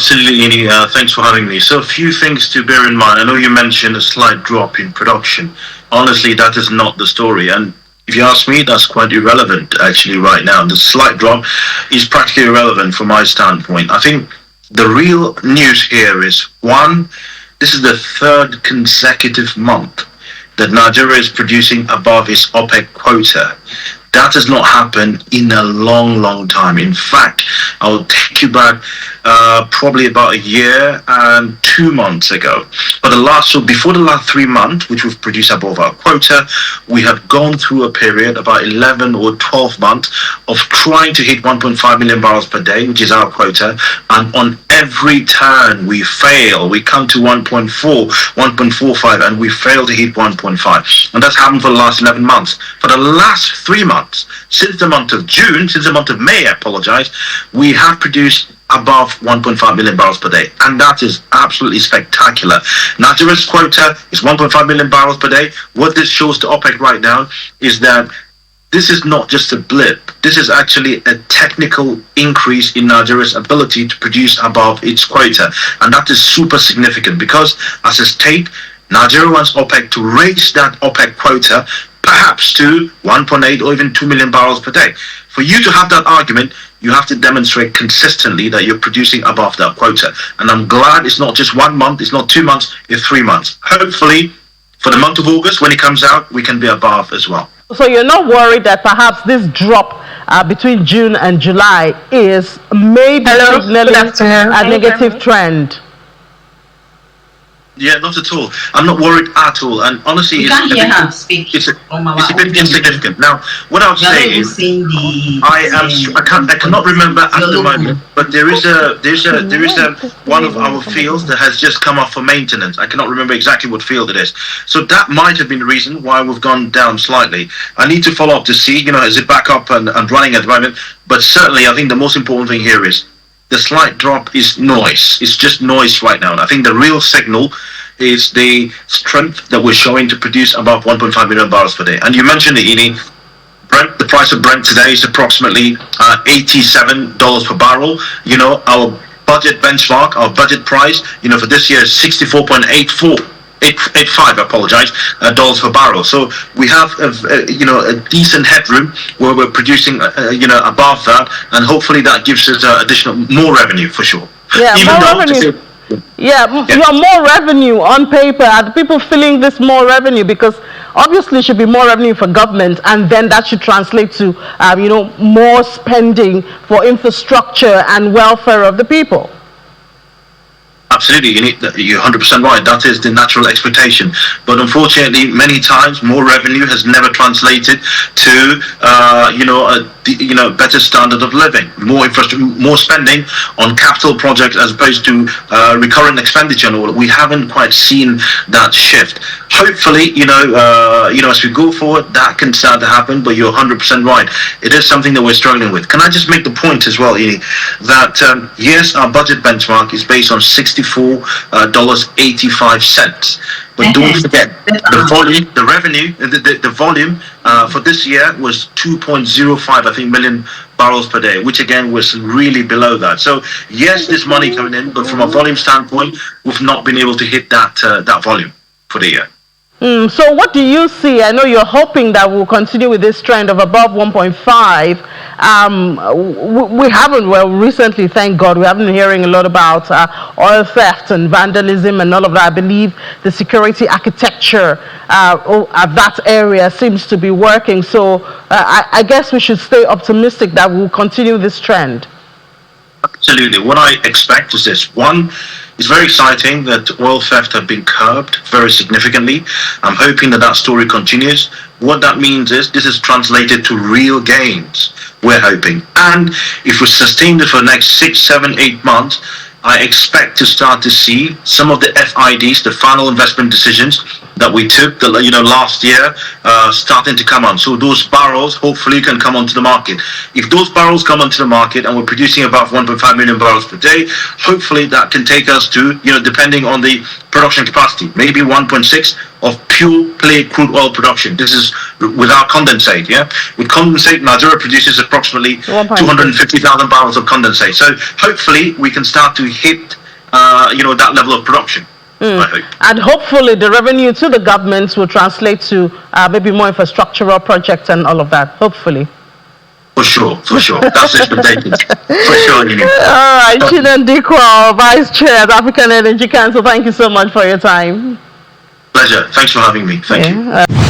Absolutely. Thanks for having me. So, a few things to bear in mind. I know you mentioned a slight drop in production. Honestly, that is not the story. And if you ask me, that's quite irrelevant actually right now. The slight drop is practically irrelevant from my standpoint. I think the real news here is one, this is the third consecutive month that Nigeria is producing above its OPEC quota. That has not happened in a long, long time. In fact, I'll take you back probably about a year and 2 months ago. But before the last 3 months, which we've produced above our quota, we have gone through a period about 11 or 12 months of trying to hit 1.5 million barrels per day, which is our quota. And on every turn, we fail. We come to 1.4, 1.45, and we fail to hit 1.5. And that's happened for the last 11 months. For the last 3 months, since the month of May, I apologize, we have produced above 1.5 million barrels per day. And that is absolutely spectacular. Nigeria's quota is 1.5 million barrels per day. What this shows to OPEC right now is that this is not just a blip. This is actually a technical increase in Nigeria's ability to produce above its quota. And that is super significant because, as a state, Nigeria wants OPEC to raise that OPEC quota perhaps to 1.8 or even 2 million barrels per day. For you to have that argument, you have to demonstrate consistently that you're producing above that quota. And I'm glad it's not just 1 month, it's not 2 months, it's 3 months. Hopefully, for the month of August, when it comes out, we can be above as well. So you're not worried that perhaps this drop between June and July is maybe signaling a negative trend? Yeah, not at all. I'm not worried at all. And honestly, it's a bit insignificant. Now, what I would say is, I cannot remember at the moment, but there is a one of our fields that has just come off for maintenance. I cannot remember exactly what field it is. So that might have been the reason why we've gone down slightly. I need to follow up to see, is it back up and running at the moment? But certainly, I think the most important thing here is the slight drop is noise. It's just noise right now. And I think the real signal is the strength that we're showing to produce above 1.5 million barrels per day. And you mentioned it, Ini. The price of Brent today is approximately $87 per barrel. Our budget benchmark, our budget price, for this year is 85, I apologize, dollars per barrel. So we have a decent headroom where we're producing above that, and hopefully that gives us additional more revenue for sure. Yeah, more revenue. More revenue on paper. Are the people feeling this more revenue? Because obviously it should be more revenue for government, and then that should translate to more spending for infrastructure and welfare of the people. Absolutely, you're 100% right. That is the natural expectation. But unfortunately, many times more revenue has never translated to a better standard of living, more infrastructure, more spending on capital projects as opposed to recurrent expenditure. And all. We haven't quite seen that shift. Hopefully, as we go forward, that can start to happen. But you're 100% right. It is something that we're struggling with. Can I just make the point as well, Ini, that yes, our budget benchmark is based on $64.85. But don't forget, the volume, the revenue, the volume for this year was 2.05, million barrels per day, which again was really below that. So yes, there's money coming in, but from a volume standpoint, we've not been able to hit that volume for the year. So what do you see? I know you're hoping that we'll continue with this trend of above 1.5. We haven't, recently, thank God, we haven't been hearing a lot about oil theft and vandalism and all of that. I believe the security architecture at that area seems to be working. So I guess we should stay optimistic that we'll continue this trend. Absolutely. What I expect is this. One, it's very exciting that oil theft have been curbed very significantly. I'm hoping that story continues. What that means is this is translated to real gains, we're hoping. And if we sustain it for the next 6, 7, 8 months, I expect to start to see some of the FIDs, the final investment decisions, that we took, last year, starting to come on. So those barrels hopefully can come onto the market. If those barrels come onto the market and we're producing about 1.5 million barrels per day, hopefully that can take us to, depending on the production capacity, maybe 1.6 of pure play crude oil production. This is without condensate, yeah? With condensate, Nigeria produces approximately 250,000 barrels of condensate. So hopefully we can start to hit, that level of production. And hopefully the revenue to the governments will translate to maybe more infrastructural projects and all of that, hopefully. For sure. That's expectations. For sure, you know. All right, Chinan Dikwal, Vice Chair of African Energy Council, thank you so much for your time. Pleasure. Thanks for having me. Thank you.